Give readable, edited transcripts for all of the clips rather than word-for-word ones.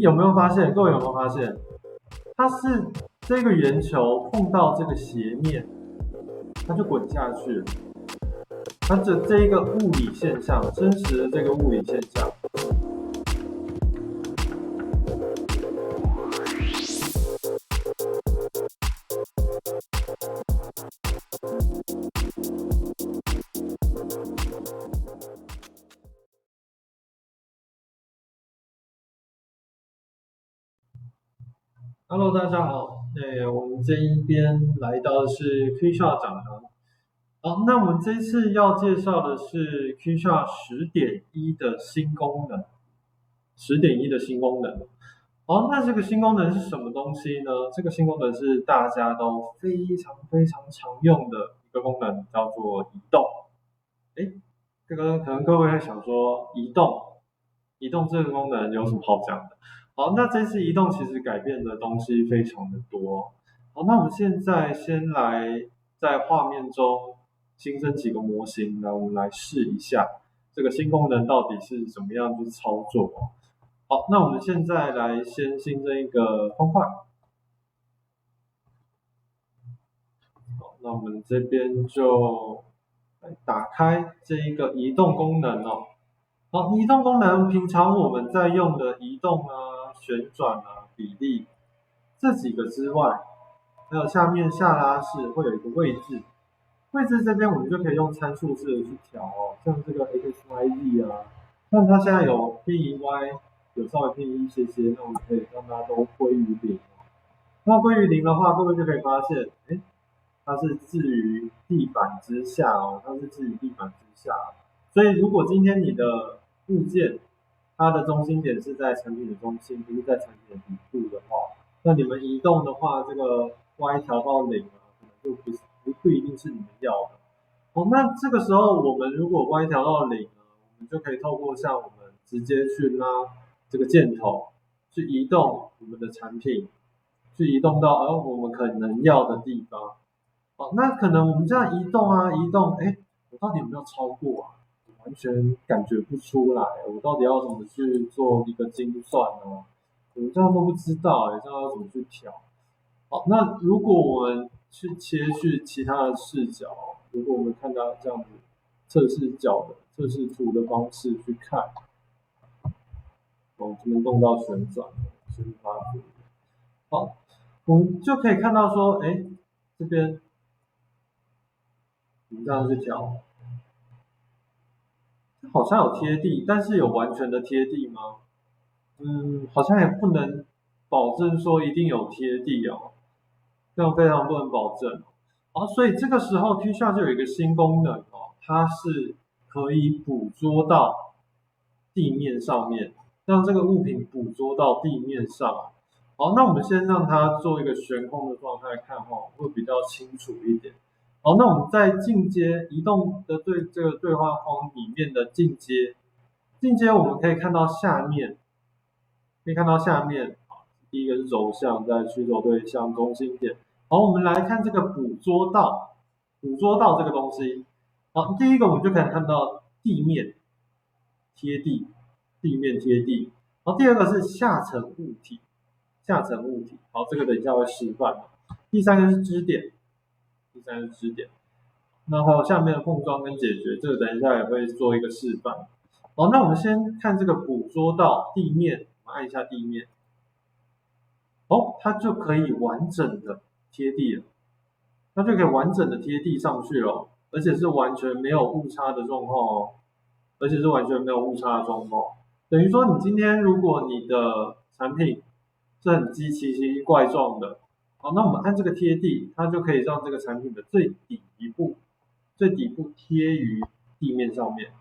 有没有发现？各位有没有发现？它是这个圆球碰到这个斜面，它就滚下去了。它这一个物理现象，真实的这个物理现象。Hello，大家好。我们这一边来到的是 Q Shot 讲堂。好，那我们这一次要介绍的是 Q Shot 10.1的新功能。10.1的新功能。好，那这个新功能是什么东西呢？这个新功能是大家都非常常用的一个功能，叫做移动。诶，这个可能各位会想说，移动这个功能有什么好讲的？好，那这次移动其实改变的东西非常的多。好，那我们现在先来在画面中新增几个模型，我们来试一下这个新功能到底是怎么样去操作。好，那我们现在来先新增一个方块。好，那我们这边就来打开这一个移动功能哦。好，移动功能平常我们在用的移动啊、旋转啊、比例这几个之外，还有下面下拉式会有一个位置，位置这边我们就可以用参数式的去调哦，像这个 x y z 啊，像它现在有偏移 y，有稍微偏移一些些，那我们可以让它都归于零。那归于零的话，各位就可以发现，哎，它是置于地板之下哦，它是置于地板之下。所以如果今天你的物件它的中心点是在产品的中心，不是在产品的底部的话，那你们移动的话，这个 y 调到零啊，可能就不一定是你们要的。哦，那这个时候我们如果 y 调到零呢，我们就可以透过像我们直接去拉这个箭头，去移动我们的产品，去移动到我们可能要的地方。哦，那可能我们这样移动啊，移动，哎，我到底有没有超过啊？完全感觉不出来，我到底要怎么去做一个精算呢？我这样都不知道，这样要怎么去调？好，那如果我们去切去其他的视角，如果我们看到这样子测试角的测试图的方式去看，这边动到旋转，先发图，好，我们就可以看到说，哎，这边我们这样去调，好像有贴地，但是有完全的贴地吗？好像也不能保证说一定有贴地哦，这样非常不能保证。好，所以这个时候 T 下就有一个新功能哦，它是可以捕捉到地面上面，让这个物品捕捉到地面上。好，那我们先让它做一个悬空的状态看哈，会比较清楚一点。好，那我们在进阶移动的这个对话框里面的进阶，我们可以看到下面，第一个是轴向，再曲轴对象中心点。好，我们来看这个捕捉到这个东西。好，第一个我们就可以看到地面贴地，地面贴地。好，第二个是下层物体，好，这个等一下会示范。第三个是支点，那还有下面的碰撞跟解决，这个等一下也会做一个示范。好，那我们先看这个捕捉到地面，我们按一下地面。哦，它就可以完整的贴地了，它就可以完整的贴地上去了，而且是完全没有误差的状况哦，等于说你今天如果你的产品是很奇奇怪状的，好，那我们按这个贴地，它就可以让这个产品的最底部贴于地面上面，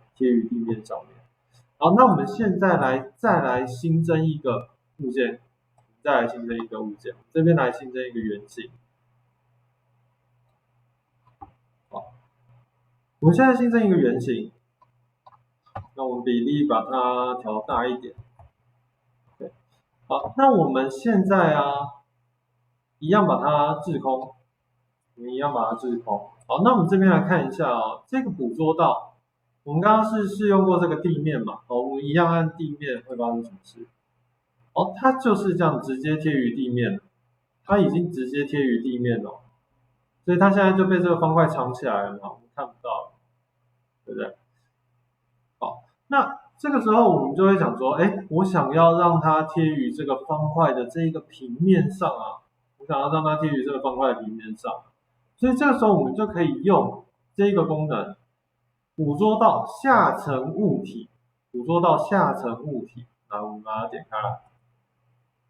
好，那我们现在再来新增一个物件，这边来新增一个圆形。好，我们现在新增一个圆形，那我们比例把它调大一点。对，好，那我们现在一样把它滞空，好，那我们这边来看一下这个捕捉到，我们刚刚是试用过这个地面嘛，好，我们一样按地面会发生什么事？哦，它就是这样直接贴于地面了，它已经直接贴于地面了，所以它现在就被这个方块藏起来了嘛，我们看不到，对不对？好，那这个时候我们就会讲说，哎，我想要让它贴于这个方块的这一个平面上啊，我想要让它贴于这个方块的平面上，所以这个时候我们就可以用这个功能，捕捉到下层物体，捕捉到下层物体，来我们把它点开来，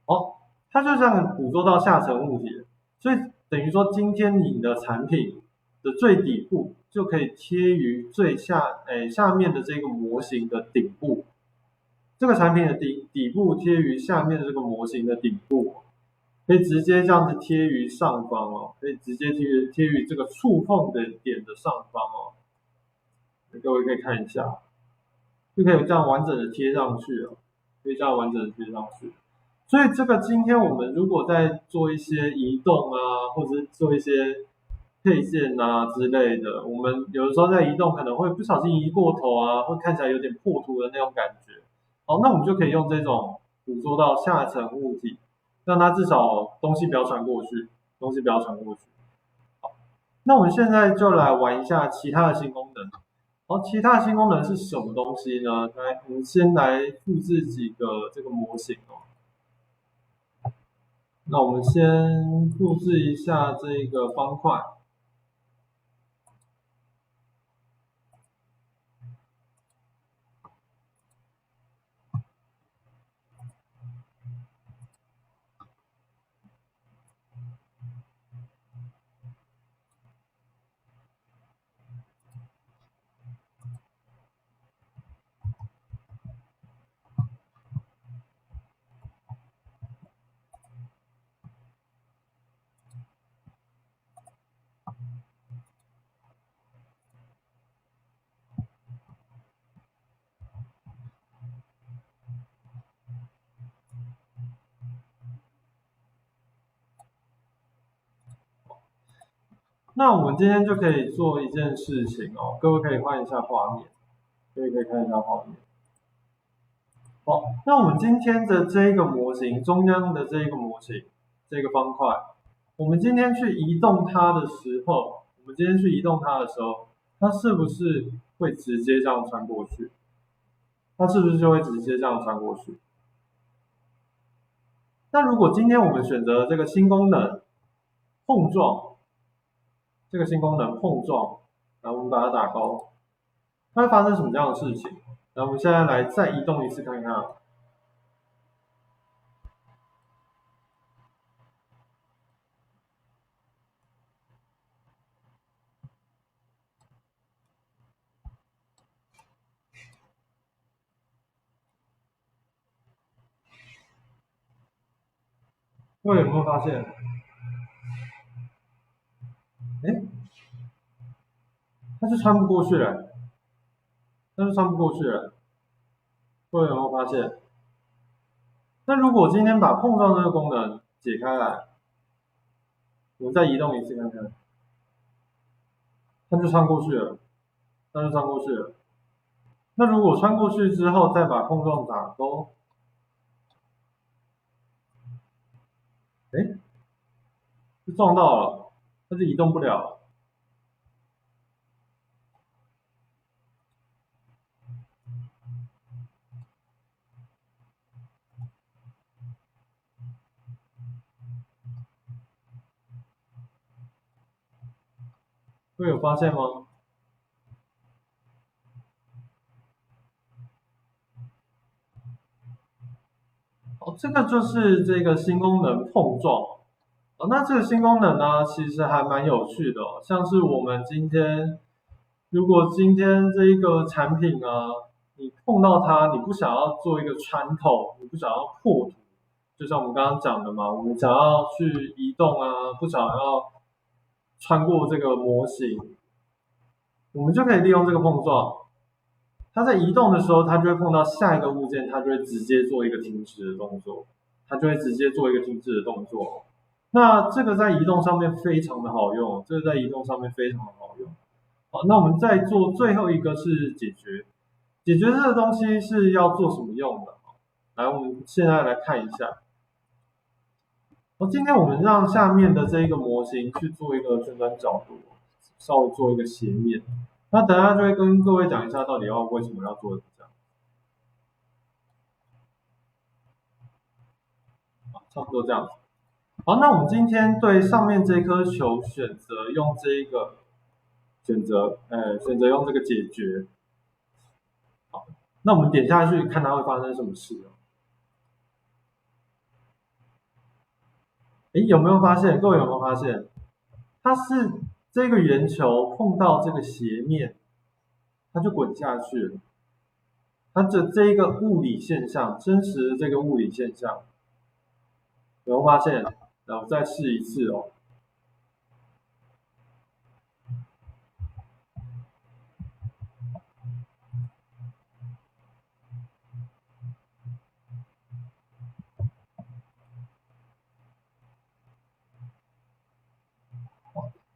哦，它就这样捕捉到下层物体了，所以等于说今天你的产品的最底部就可以贴于下面的这个模型的顶部，这个产品的底部贴于下面的这个模型的顶部，可以直接这样子贴于上方哦，可以直接贴于这个触碰的点的上方哦，各位可以看一下，就可以这样完整的贴上去了，可以这样完整的贴上去。所以这个今天我们如果在做一些移动啊，或者是做一些配件啊之类的，我们有的时候在移动可能会不小心移过头啊，会看起来有点破图的那种感觉。好，那我们就可以用这种捕捉到下层物体，让它至少东西不要传过去，东西不要传过去。好，那我们现在就来玩一下其他的新功能。好，其他的新功能是什么东西呢？来，我们先来复制几个这个模型哦。那我们先复制一下这个方块。那我们今天就可以做一件事情哦，各位可以换一下画面，各位可以看一下画面。好，那我们今天的这一个模型，中央的这一个模型，这个方块，我们今天去移动它的时候，它是不是会直接这样穿过去？它是不是就会直接这样穿过去？那如果今天我们选择这个新功能碰撞，这个新功能碰撞，然后我们把它打勾，它会发生什么样的事情？那我们现在来再移动一次看看。各位有没有发现？哎，它就穿不过去了，它就穿不过去了。各位有没有发现？那如果今天把碰撞这个功能解开来，我们再移动一次看看，它就穿过去了，它就穿过去了。那如果穿过去之后再把碰撞打勾，哎，就撞到了，它就移动不了了。各位有发现吗？哦，这个就是这个新功能碰撞。哦，那这个新功能呢，其实还蛮有趣的哦。像是我们今天，如果今天这一个产品啊，你碰到它，你不想要做一个穿透，你不想要破图，就像我们刚刚讲的嘛，我们想要去移动啊，不想要穿过这个模型，我们就可以利用这个碰撞。它在移动的时候，它就会碰到下一个物件，它就会直接做一个停止的动作，它就会直接做一个停止的动作。那这个在移动上面非常的好用，这个在移动上面非常的好用。好，那我们再做最后一个是解决，解决这个东西是要做什么用的？来，我们现在来看一下。今天我们让下面的这一个模型去做一个旋转角度，稍微做一个斜面。那等下就会跟各位讲一下到底为什么要做这样。差不多这样子。好，那我们今天对上面这颗球选择用这一个选择用这个解决。好，那我们点下去看它会发生什么事哦。有没有发现？各位有没有发现？它是这个圆球碰到这个斜面，它就滚下去了。它这一个物理现象，真实的这个物理现象，有没有发现？然后再试一次哦。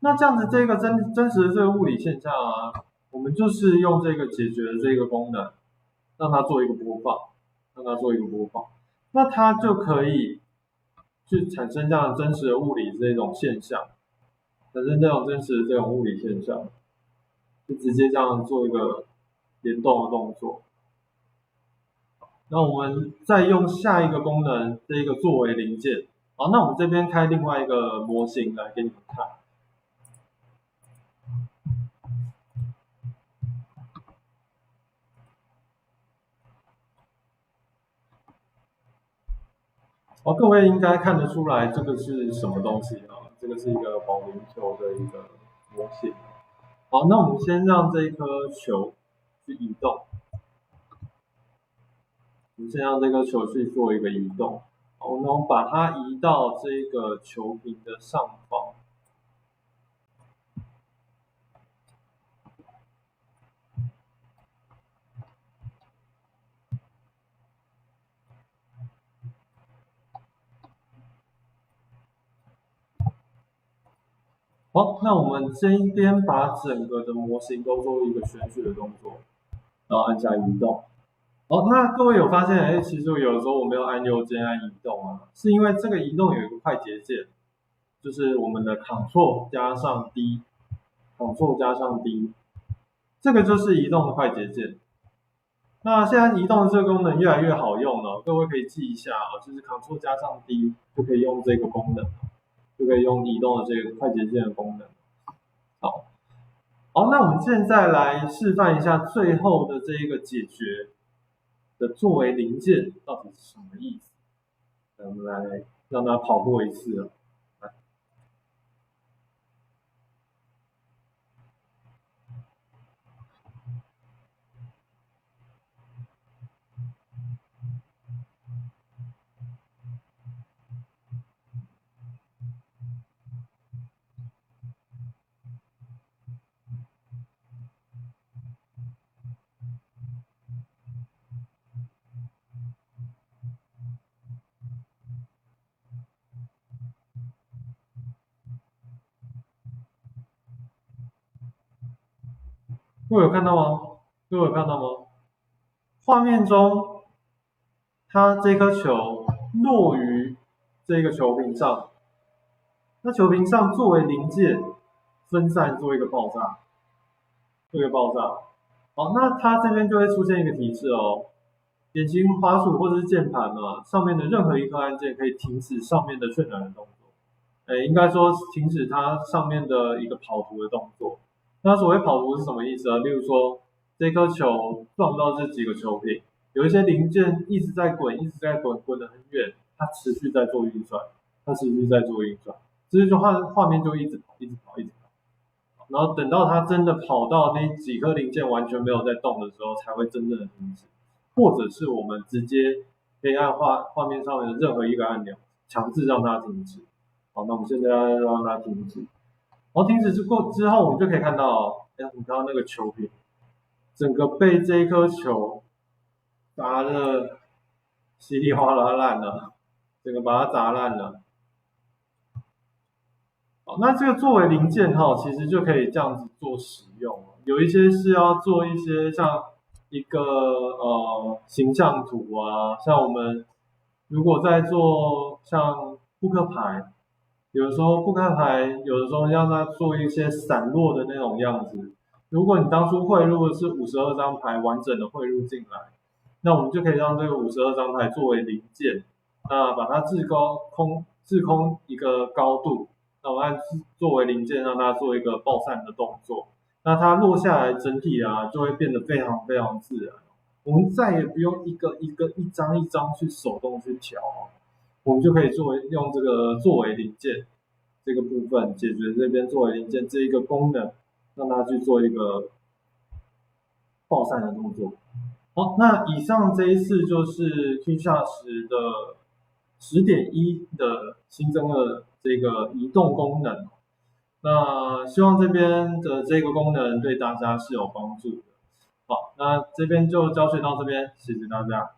那这样子，这个真实的这个物理现象啊，我们就是用这个解决的这个功能，让它做一个播放，那它就可以去产生这样真实的物理这种现象，产生这种真实的这种物理现象，就直接这样做一个联动的动作。那我们再用下一个功能，这一个作为零件。好，那我们这边开另外一个模型来给你们看。各位应该看得出来这个是什么东西啊？这个是一个保龄球的一个模型。好，那我们先让这一颗球去移动。我们先让这颗球去做一个移动。好，那我们把它移到这个球屏的上方。好，那我们这一边把整个的模型都做一个旋chuyển的动作，然后按下移动。好，那各位有发现，其实有的时候我没有按右键按移动啊，是因为这个移动有一个快捷键，就是我们的 Ctrl 加上 D，Ctrl 加上 D， 这个就是移动的快捷键。那现在移动的这个功能越来越好用了，各位可以记一下啊，就是 Ctrl 加上 D 就可以用这个功能，就可以用移动的这个快捷键的功能。好，那我们现在来示范一下最后的这一个解决的作为零件到底是什么意思？我们来让它跑过一次哦。各位有看到吗？画面中，它这颗球落于这个球屏上，那球屏上作为零件分散做一个爆炸，好，那它这边就会出现一个提示哦，典型滑鼠或者是键盘嘛，上面的任何一颗按键可以停止上面的渲染的动作。应该说停止它上面的一个跑图的动作。那所谓跑图是什么意思啊？例如说，这颗球撞到这几个球屏，有一些零件一直在滚，滚得很远，它持续在做运算，这就画面就一直跑。然后等到它真的跑到那几颗零件完全没有在动的时候，才会真正的停止。或者是我们直接可以按画面上面的任何一个按钮，强制让它停止。好，那我们现在要让它停止。然后停止之后，我们就可以看到，我们看到那个球屏，整个被这一颗球砸的稀里哗啦烂了，整个把它砸烂了。好，那这个作为零件哈，其实就可以这样子做使用。有一些是要做一些像一个形象图啊，像我们如果在做像扑克牌，有的时候扑克牌有的时候让它做一些散落的那种样子。如果你当初汇入的是52张牌完整的汇入进来，那我们就可以让这个52张牌作为零件，那把它滞空一个高度，那我按作为零件让它做一个爆散的动作。那它落下来整体啊就会变得非常非常自然。我们再也不用一张一张去手动去调，我们就可以用这个作为零件这个部分解决这边作为零件这一个功能，让它去做一个爆散的动作。好，那以上这一次就是 Keycharge 的10.1的新增的这个移动功能。那希望这边的这个功能对大家是有帮助的。好，那这边就教学到这边，谢谢大家。